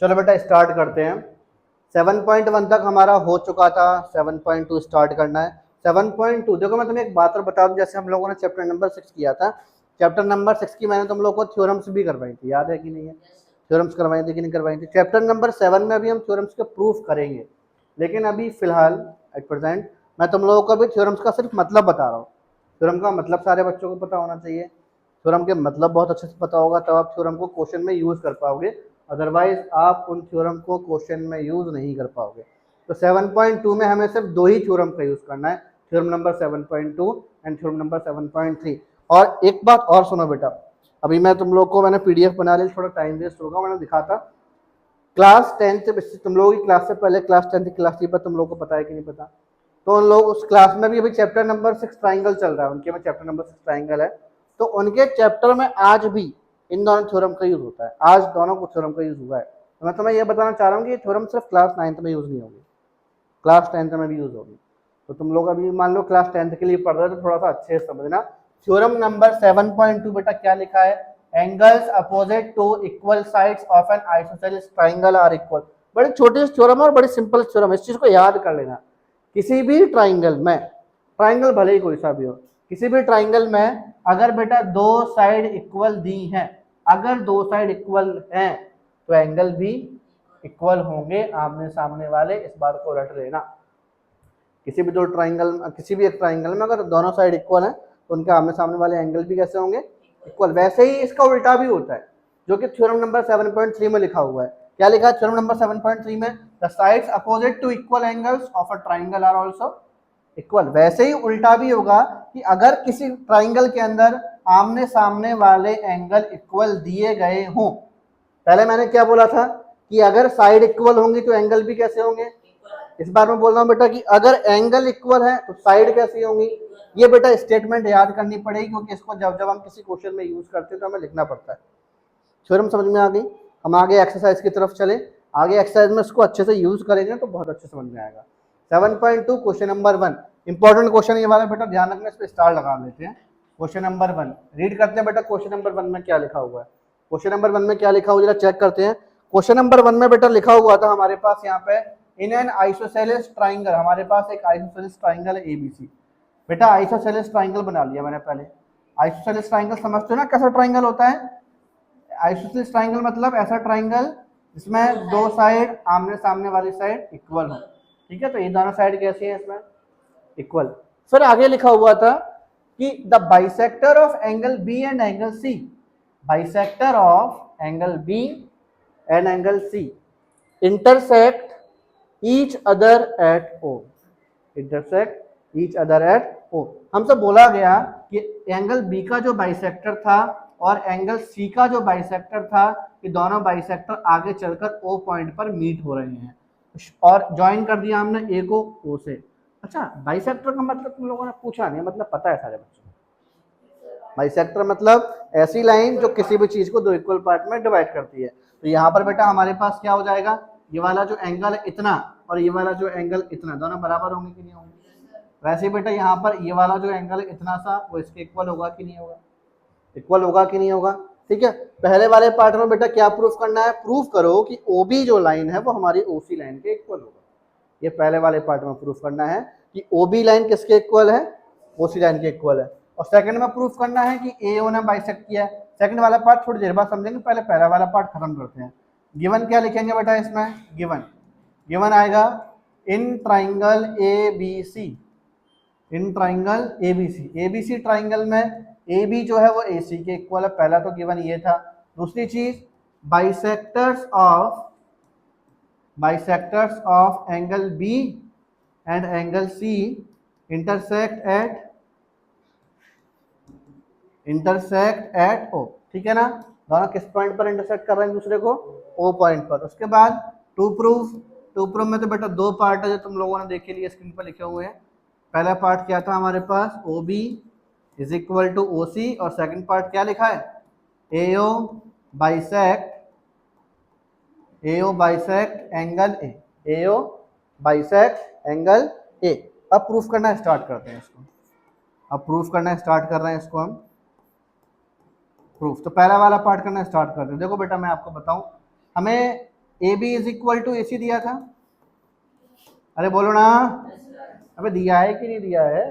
चलो बेटा स्टार्ट करते हैं। 7.1 तक हमारा हो चुका था, 7.2 स्टार्ट करना है। 7.2 देखो मैं तुम्हें एक बात और बता दूं, जैसे हम लोगों ने चैप्टर नंबर 6 किया था, चैप्टर नंबर 6 की मैंने तुम लोगों को थ्योरम्स भी करवाई थी, याद है कि नहीं है? थ्योरम्स करवाई थी कि नहीं करवाई थी? चैप्टर नंबर 7 में अभी हम थ्योरम्स के प्रूफ करेंगे, लेकिन अभी फिलहाल एट प्रेजेंट मैं तुम लोगों को अभी थ्योरम्स का सिर्फ मतलब बता रहा हूँ। थ्योरम का मतलब सारे बच्चों को पता होना चाहिए। थ्योरम के मतलब बहुत अच्छे से पता होगा, तब आप थ्योरम को क्वेश्चन में यूज कर पाओगे, अदरवाइज आप उन थ्योरम को क्वेश्चन में यूज नहीं कर पाओगे। तो 7.2 में हमें सिर्फ दो ही थ्योरम का यूज करना है, theorem number 7.2 and theorem number 7.3। और एक बात और सुनो बेटा, अभी मैं तुम लोग को मैंने पीडीएफ बना ली, थोड़ा टाइम वेस्ट होगा, मैंने दिखा था क्लास 10 तुम लोगों की क्लास से पहले क्लास 10 की क्लास थी, पर तुम लोग को पता है कि नहीं पता? तो उन लोग उस क्लास में भी अभी चैप्टर नंबर 6 ट्राइंगल चल रहा है, उनके में चैप्टर नंबर 6 ट्राइंगल है, तो उनके चैप्टर में आज भी इन दोनों थ्योरम का यूज होता है, आज दोनों को थ्योरम का यूज हुआ है। तो मैं तुम्हें यह बताना चाह रहा हूँ कि ये थ्योरम सिर्फ क्लास 9th में यूज नहीं होगी, क्लास 10th में भी यूज होगी। तो तुम लोग अभी मान लो क्लास 10th के लिए पढ़ रहे हो तो थोड़ा सा अच्छे से समझना। थ्योरम नंबर 7.2 बेटा क्या लिखा है? Angles opposite to equal sides of an isosceles triangle are equal. बड़ी छोटी थ्योरम है और बड़ी सिंपल थ्योरम है, इस चीज को याद कर लेना। किसी भी ट्राइंगल में, ट्राइंगल भले ही कोई सा भी हो, किसी भी ट्राइंगल में अगर बेटा दो साइड इक्वल दी हैं, अगर दो साइड इक्वल हैं तो एंगल भी इक्वल होंगे, आमने सामने वाले, इस बात को रट लेना। किसी भी दो ट्राइंगल, किसी भी एक ट्राइंगल में अगर दोनों साइड इक्वल हैं तो उनके आमने सामने वाले एंगल भी कैसे होंगे? इक्वल। वैसे ही इसका उल्टा भी होता है, जो कि थ्योरम नंबर 7.3 में लिखा हुआ है। क्या लिखा है थ्योरम नंबर 7.3 में? The sides opposite to equal angles of a triangle are also equal. वैसे ही उल्टा भी होगा कि अगर किसी ट्राइंगल के अंदर आमने सामने वाले एंगल इक्वल दिए गए हों, पहले मैंने क्या बोला था कि अगर साइड इक्वल होंगी तो एंगल भी कैसे होंगे? इस बार मैं बोल रहा हूँ बेटा कि अगर एंगल इक्वल है तो साइड कैसी होंगी? ये बेटा स्टेटमेंट याद करनी पड़ेगी, क्योंकि इसको जब जब हम किसी क्वेश्चन में यूज करते हैं तो हमें लिखना पड़ता है। थ्योरम समझ में आ गई? हम आगे एक्सरसाइज की तरफ चले, आगे एक्सरसाइज में इसको अच्छे से यूज करेंगे तो बहुत अच्छे समझ में आएगा। 7.2 क्वेश्चन नंबर 1, इंपॉर्टेंट क्वेश्चन ये वाला बेटा, ध्यान रखना, इस पर स्टार लगा लेते हैं। क्वेश्चन नंबर 1 रीड करते हैं बेटा, क्वेश्चन नंबर 1 में क्या लिखा हुआ है? क्वेश्चन नंबर 1 में क्या लिखा हुआ जरा चेक करते हैं। क्वेश्चन नंबर 1 में बेटा लिखा हुआ था हमारे पास यहाँ पे, इन एन आइसोसेलेस ट्राइंगल, हमारे पास एक आइसोसेलेस ट्राइंगल है एबीसी। बेटा आइसोसेलेस ट्राइंगल बना लिया मैंने पहले। आइसोसेलेस ट्राइंगल समझते हो ना कैसा ट्राइंगल होता है? आइसोसेलेस ट्राइंगल मतलब ऐसा ट्राइंगल जिसमें दो साइड आमने सामने वाली साइड इक्वल हो। ठीक है, तो ये दोनों साइड कैसी है इसमें? इक्वल। फिर आगे लिखा हुआ था कि the bisector of angle B and angle C, bisector of angle B and angle C intersect each other at O, intersect each other at O. हमसे बोला गया कि एंगल बी का जो बाइसेक्टर था और एंगल सी का जो बाइसेक्टर था, कि दोनों बाइसेक्टर आगे चलकर ओ पॉइंट पर मीट हो रहे हैं, और ज्वाइन कर दिया हमने ए को ओ से। अच्छा, बाइसेक्टर का मतलब तुम लोगों ने पूछा नहीं, मतलब पता है सारे बच्चों को। बाइसेक्टर मतलब ऐसी लाइन जो किसी भी चीज को दो इक्वल पार्ट में डिवाइड करती है। तो यहाँ पर बेटा हमारे पास क्या हो जाएगा, ये वाला जो एंगल है इतना और ये वाला जो एंगल इतना, दोनों बराबर होंगे कि नहीं होंगे? वैसे बेटा यहाँ पर ये वाला जो एंगल है इतना सा, वो इसके इक्वल होगा कि नहीं होगा? इक्वल होगा कि नहीं होगा? ठीक है, पहले वाले पार्ट में बेटा क्या प्रूफ करना है? प्रूफ करो कि ओबी जो लाइन है वो हमारी ओसी लाइन के इक्वल होगा। ये पहले वाले पार्ट में प्रूफ करना है कि ओबी लाइन किसके इक्वल है? ओसी लाइन के इक्वल है। और सेकंड में प्रूफ करना है कि एओ ने बाइसेक्ट किया है। सेकंड वाला पार्ट थोड़ी देर बाद समझेंगे, पहले पहला वाला पार्ट खत्म करते हैं। गिवन क्या लिखेंगे बेटा इसमें? गिवन, गिवन आएगा in triangle A B C, in triangle ABC, ABC triangle में ए बी जो है वो ए सी के इक्वल है, पहला तो गिवन ये था। दूसरी चीज, bisectors of angle B and angle C intersect at O. ठीक है ना, दोनों किस पॉइंट पर इंटरसेक्ट कर रहे हैं दूसरे को? ओ पॉइंट पर। उसके बाद टू प्रूफ, टू प्रूफ में तो बेटा दो पार्ट है जो तुम लोगों ने देखे लिए, स्क्रीन पर लिखे हुए हैं। पहला पार्ट क्या था हमारे पास? O B is equal to O C, और सेकंड पार्ट क्या लिखा है? A O bisect, A O bisect angle A, A O bisect angle A. अब प्रूफ करना स्टार्ट करते हैं इसको, अब प्रूफ करना स्टार्ट कर रहे हैं इसको हम। प्रूफ तो पहला वाला पार्ट करना स्टार्ट करते हैं। देखो बेटा मैं आपको बताऊं, हमें A B is equal to A C दिया था, अरे बोलो ना, अबे दिया है कि नहीं दिया है?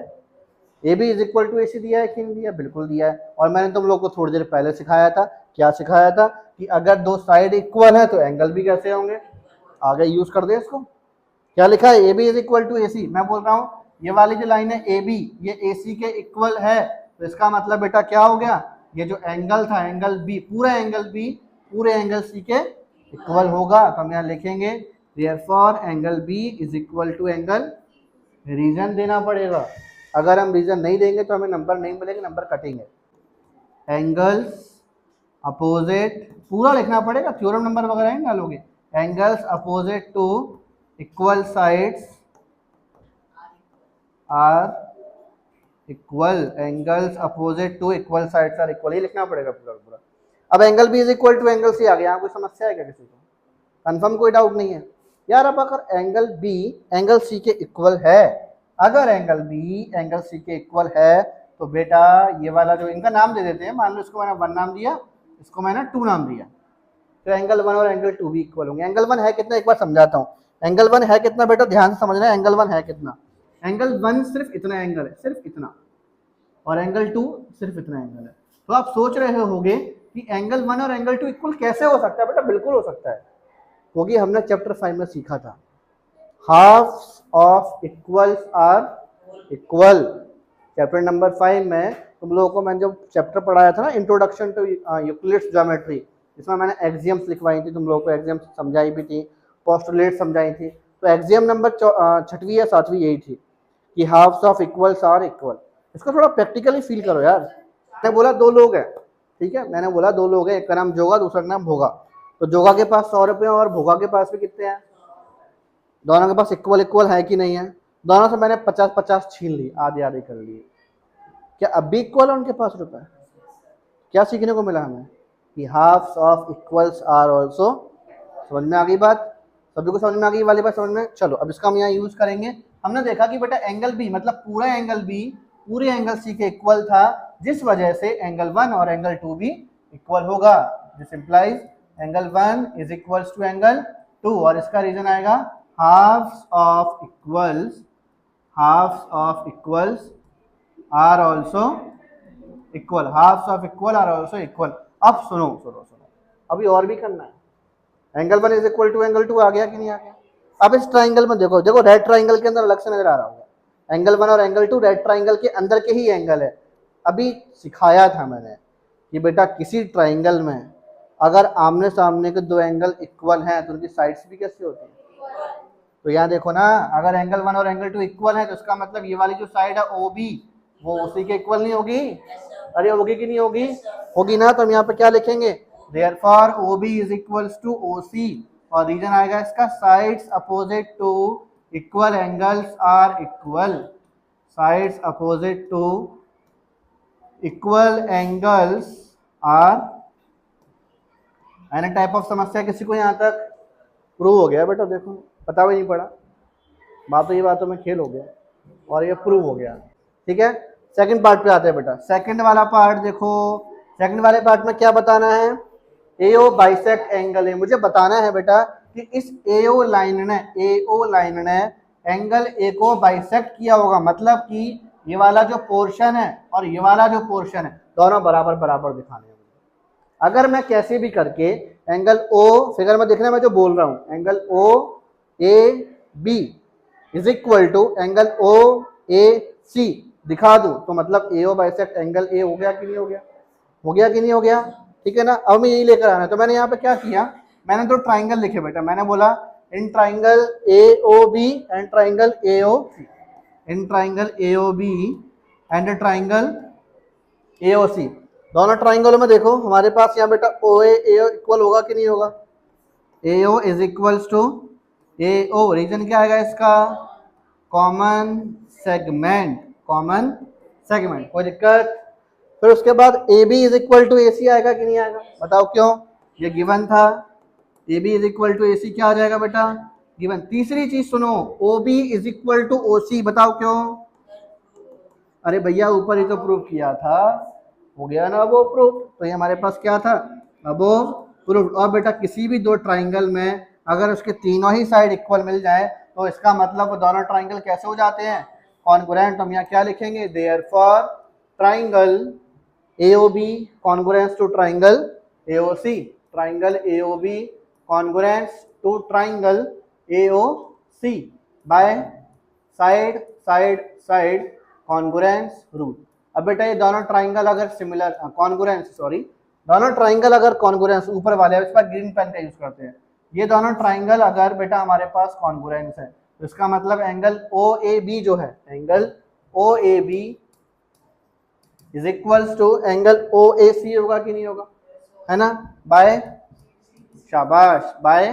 A B is equal to A C दिया है कि नहीं दिया? बिल्कुल दिया है। और मैंने तुम लोग को थोड़ी देर पहले सिखाया था, क्या सिखाया था कि अगर दो साइड इक्वल है तो एंगल भी कैसे होंगे। आगे यूज कर दे इसको। क्या लिखा है? A B is equal to A C. मैं बोल रहा हूँ ये वाली जो लाइन है ए बी, ये ए सी के इक्वल है, तो इसका मतलब बेटा क्या हो गया, ये जो एंगल था एंगल बी, पूरा एंगल बी पूरे एंगल सी के इक्वल होगा। तो हम यहाँ लिखेंगे therefore angle B is equal to angle, reason देना पड़ेगा। अगर हम रीजन नहीं देंगे तो हमें नंबर नहीं मिलेंगे, नंबर कटेंगे। एंगल्स अपोजिट, पूरा लिखना पड़ेगा, थ्योरम नंबर वगैरह नहीं डालोगे। Angles opposite to equal sides are equal, angles opposite to equal sides are equal, ये लिखना पड़ेगा पूरा पूरा। अब angle B is equal to angle C आ गया। यहाँ कोई समस्या है क्या किसी को? कंफर्म कोई डाउट नहीं है यार। अब अगर एंगल बी एंगल सी के इक्वल है, अगर एंगल बी एंगल सी के इक्वल है तो बेटा ये वाला जो इनका नाम दे देते हैं, मान लो इसको मैंने 1 नाम दिया, इसको मैंने 2 नाम दिया, तो एंगल 1 और एंगल 2 भी इक्वल होंगे। एंगल 1 है कितना, एक बार समझाता हूँ। एंगल 1 है कितना बेटा, ध्यान से समझना है। एंगल 1 है कितना, एंगल 1 सिर्फ इतना एंगल है, सिर्फ इतना, और एंगल 2 सिर्फ इतना एंगल है। तो आप सोच रहे होगे कि एंगल 1 और एंगल 2 इक्वल कैसे हो सकता है? बेटा बिल्कुल हो सकता है, क्योंकि हमने चैप्टर 5 में सीखा था halves of equals are equal. Chapter number 5 में तुम लोगों को मैंने जो चैप्टर पढ़ाया था ना, इंट्रोडक्शन टू यूक्लिड्स ज्योमेट्री, इसमें मैंने एक्सियम्स लिखवाई थी, तुम लोगों को एक्सियम्स समझाई भी थी, पोस्टुलेट समझाई थी। तो एक्सियम नंबर 6वीं या 7वीं यही थी कि halves of equals are equal. इसको थोड़ा प्रैक्टिकली फील करो यार। मैंने बोला 2 लोग हैं, ठीक है, मैंने बोला 2 लोग हैं, एक का नाम जोगा, दूसरा का नाम भोगा। तो जोगा के पास 100 रुपये और भोगा के पास भी कितने हैं? दोनों के पास इक्वल इक्वल है कि नहीं है? दोनों से मैंने 50-50 छीन ली, आधे आधे कर लिए। क्या अब भी इक्वल है उनके पास रुपए? क्या सीखने को मिला हमें कि halves of equals are also. समझ में आ गई बात? सभी को समझ में आ गई वाली बात? समझ में? चलो अब इसका हम यहाँ यूज करेंगे। हमने देखा कि बेटा एंगल बी मतलब पूरा एंगल बी पूरे एंगल सी के इक्वल था, जिस वजह से एंगल 1 और एंगल 2 भी इक्वल होगा। This implies angle 1 is equals to angle 2, और इसका रीजन आएगा halves of equals are also equal, halves of equal are also equal। अब सुनो सुनो सुनो, अभी और भी करना है। Angle 1 is equal to angle 2 आ गया कि नहीं आ गया? अब इस ट्राइंगल में देखो, देखो रेड ट्राइंगल के अंदर अलग से नजर आ रहा होगा। एंगल 1 और एंगल 2 रेड ट्राइंगल के अंदर के ही एंगल है। अभी सिखाया था मैंने कि बेटा किसी ट्राइंगल में अगर आमने सामने के 2 एंगल इक्वल हैं तो उनकी साइड्स भी कैसे होती है? तो यहाँ देखो ना, अगर एंगल 1 और एंगल 2 इक्वल है तो इसका मतलब ये वाली जो साइड है OB वो उसी के इक्वल नहीं होगी? अरे होगी कि नहीं होगी? होगी ना। तो हम यहाँ पे क्या लिखेंगे? Therefore OB is equals to OC, और रीजन आएगा इसका sides opposite to equal angles are equal, sides opposite to equal angles are. Any type of समस्या किसी को यहाँ तक? प्रूव हो गया बेटा, देखो पता भी नहीं पड़ा, बातों में खेल हो गया और ये प्रूव हो गया। ठीक है, सेकंड पार्ट पे आते हैं बेटा। सेकंड वाला पार्ट देखो, सेकंड वाले पार्ट में क्या बताना है? AO बाइसेक्ट एंगल है। मुझे बताना है बेटा कि इस AO लाइन ने एंगल A को बाइसेक्ट किया होगा, मतलब कि ये वाला जो पोर्शन है और ये वाला जो पोर्शन है दोनों बराबर बराबर दिखाने हैं। अगर मैं कैसे भी करके एंगल O, फिगर में देखना मैं जो बोल रहा हूँ, angle OAB is equal to angle OAC दिखा दूं तो मतलब AO बाइसेक्ट एंगल A हो गया कि नहीं हो गया? हो गया कि नहीं हो गया? ठीक है ना। अब मैं यही लेकर आना है, तो मैंने यहाँ पे क्या किया, मैंने 2 ट्राइंगल लिखे बेटा। मैंने बोला in triangle AOB and triangle AOC, in triangle AOB and triangle AOC। दोनों ट्राइंगलों में देखो हमारे पास यहाँ बेटा OA AO इक्वल होगा कि नहीं होगा? AO is equals to AO, reason क्या आएगा इसका? कॉमन सेगमेंट, कॉमन सेगमेंट, कोई दिक्कत? फिर उसके बाद AB is equal to AC आएगा कि नहीं आएगा? बताओ क्यों? ये गिवन था। AB is equal to AC क्या आ जाएगा बेटा? गिवन। तीसरी चीज सुनो, OB is equal to OC, बताओ क्यों? अरे भैया ऊपर ही तो प्रूव किया था, हो गया ना अबोव प्रूफ। तो ये हमारे पास क्या था? Above proof. और बेटा किसी भी 2 ट्राइंगल में अगर उसके तीनों ही साइड इक्वल मिल जाए तो इसका मतलब वो दोनों ट्राइंगल कैसे हो जाते हैं, कॉन्ग्रुएंट। हम यहाँ क्या लिखेंगे, therefore triangle AOB congruence to triangle AOC, triangle AOB congruence to triangle AOC by side side side congruence rule. अब बेटा ये दोनों ट्राइंगल अगर सिमिलर कॉन्ग्रुएंस सॉरी दोनों ट्राइंगल अगर कॉन्ग्रुएंस ऊपर वाले इस पर ग्रीन पेन का यूज करते हैं, ये दोनों ट्राइंगल अगर बेटा हमारे पास कॉन्ग्रुएंस है तो इसका मतलब एंगल OAB जो है, angle OAB is equals to angle OAC होगा कि नहीं होगा, है ना, बाय शाबाश बाय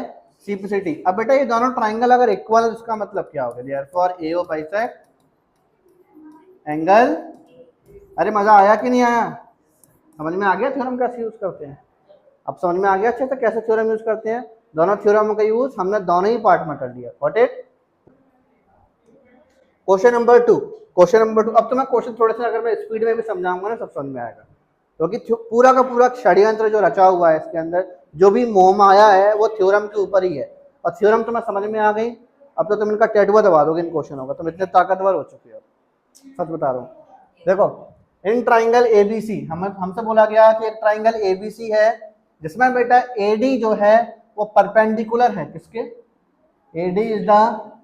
CPCT। अब बेटा ये दोनों ट्राइंगल अगर इक्वल इसका मतलब क्या होगा, देयरफॉर AO बाइसेक्ट एंगल, अरे मजा आया कि नहीं आया, समझ में आ गया थ्योरम कैसे यूज करते हैं, अब समझ में आ गया अच्छे से कैसे थ्योरम यूज करते हैं। दोनों थ्योरमों का यूज हमने दोनों ही पार्ट में कर लिया, got it. Question number 2, question number 2। अब तो मैं क्वेश्चन थोड़े से अगर मैं स्पीड में भी समझाऊंगा ना सब समझ में आएगा, क्योंकि पूरा का पूरा षड्यंत्र जो रचा हुआ है इसके अंदर, जो भी मोह माया है वो थ्योरम के ऊपर ही है, और थ्योरम तो मैं समझ में आ गई। अब तो तुम इनका टेटुआ दबा दोगे इन क्वेश्चनों का, तुम इतने ताकतवर हो चुके हो, सच बता रहा हूँ। देखो इन ट्राइंगल ABC हमसे बोला गया कि एक ट्राइंगल ABC है जिसमें बेटा AD जो है वो परपेंडिकुलर है किसके, AD is the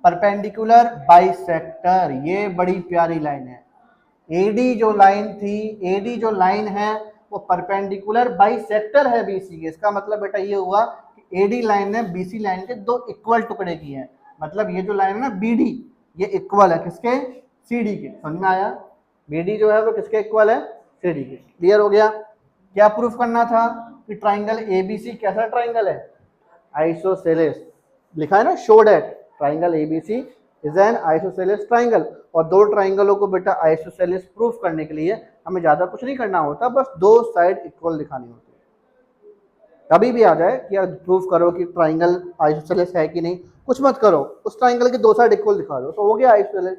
perpendicular bisector. ये बड़ी प्यारी लाइन है, AD जो लाइन थी, AD जो लाइन है वो परपेंडिकुलर बाइसेक्टर है BC के। इसका मतलब बेटा ये हुआ कि AD लाइन ने BC लाइन के दो इक्वल टुकड़े किए हैं, मतलब ये जो लाइन है ना BD, ये इक्वल है किसके, CD के। समझ में आया, BD जो है वो किसके इक्वल है, CD के। क्लियर हो गया। क्या प्रूफ करना था कि ट्राइंगल ABC कैसा ट्राइंगल है, आइसोसेलेस, लिखा है ना, show that triangle ABC is an isosceles triangle. और दो ट्राइंगलों को बेटा आइसोसेलेस प्रूफ करने के लिए हमें ज्यादा कुछ नहीं करना होता, बस दो साइड इक्वल दिखानी होती है। कभी भी आ जाए कि यार प्रूफ करो कि ट्राइंगल आइसोसेलेस है कि नहीं, कुछ मत करो, उस ट्राइंगल के दो साइड इक्वल दिखा दो तो हो गया आइसोसेलेस,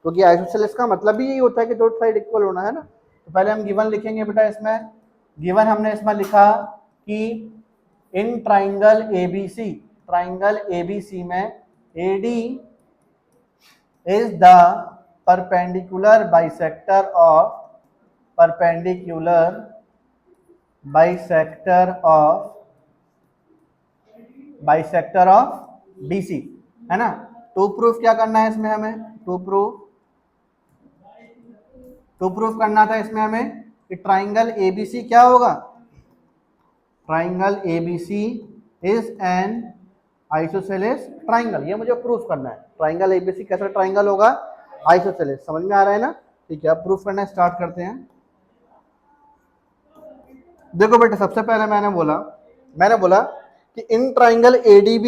क्योंकि आइसोसेलेस का मतलब भी यही होता है कि दो साइड इक्वल होना है ना। तो पहले हम गिवन लिखेंगे बेटा, इसमें गिवन हमने इसमें लिखा कि in triangle ABC, triangle ABC में AD is the perpendicular bisector of BC, है ना। टू प्रूफ क्या करना है इसमें हमें, टू प्रूफ करना था इसमें हमें कि ट्राइंगल ABC क्या होगा, triangle ABC is an isosceles triangle. ये मुझे प्रूफ करना है, ट्राइंगल ABC कैसा ट्राइंगल होगा, आइसोसेलेस। समझ में आ रहा है ना, ठीक है। अब प्रूफ करना स्टार्ट करते हैं। देखो बेटा सबसे पहले मैंने बोला कि in triangle ADB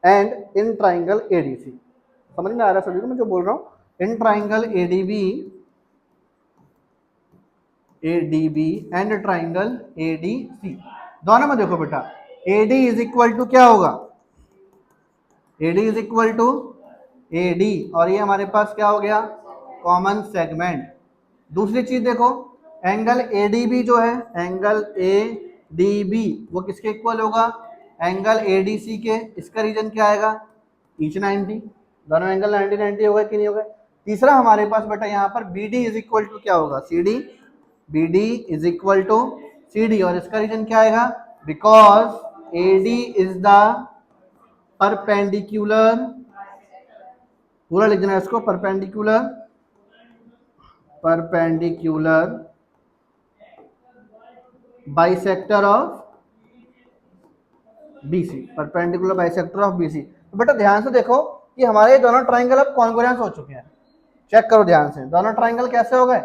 and in triangle ADC, समझ में आ रहा है सभी को मैं जो बोल रहा हूं, in triangle ADB and triangle ADC, दोनों में देखो बेटा AD इज इक्वल टू क्या होगा, AD is equal to AD, और ये हमारे पास क्या हो गया, कॉमन सेगमेंट। दूसरी चीज देखो एंगल ADB जो है, एंगल ADB वो किसके इक्वल होगा, एंगल ADC के। इसका रीजन क्या आएगा, ईच 90, दोनों एंगल 90 होगा कि नहीं होगा। तीसरा हमारे पास बेटा यहाँ पर BD इज इक्वल टू क्या होगा, CD, BD is equal to CD, और इसका रीजन क्या आएगा, because AD is the perpendicular, पूरा लिख देना इसको, perpendicular bisector of BC, perpendicular bisector of BC। तो बेटा ध्यान से देखो कि हमारे दोनों ट्राइंगल अब कॉन्ग्रुएंस हो चुके हैं, चेक करो ध्यान से, दोनों ट्राइंगल कैसे हो गए,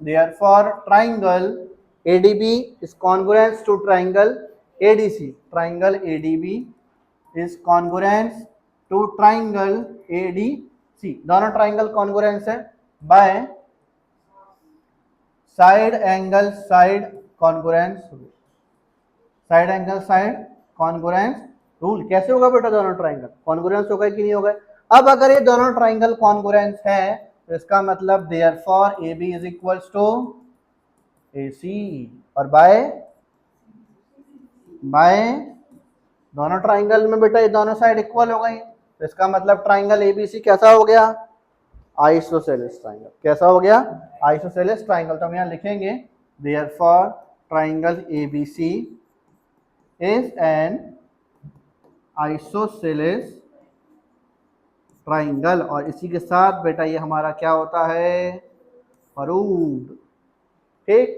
therefore triangle ADB is congruent to triangle ADC, triangle ADB is congruent to triangle ADC, दोनों ट्राइंगल कॉन्ग्रुएंस है by side angle side congruence, side angle side congruence rule. कैसे होगा बेटा, दोनों ट्राइंगल कॉन्ग्रुएंस हो गए कि नहीं हो गए। अब अगर ये दोनों ट्राइंगल कॉन्ग्रुएंस है तो इसका मतलब therefore AB is equals to AC, और बाय दोनों ट्राइंगल में बेटा ये दोनों साइड इक्वल हो गई, तो इसका मतलब ट्राइंगल एबीसी कैसा हो गया, आइसोसेलेस ट्राइंगल। कैसा हो गया, आइसोसेलेस ट्राइंगल। तो हम यहाँ लिखेंगे therefore triangle ABC is an isosceles triangle. और इसी के साथ बेटा ये हमारा क्या होता है, प्रूव्ड। ठीक।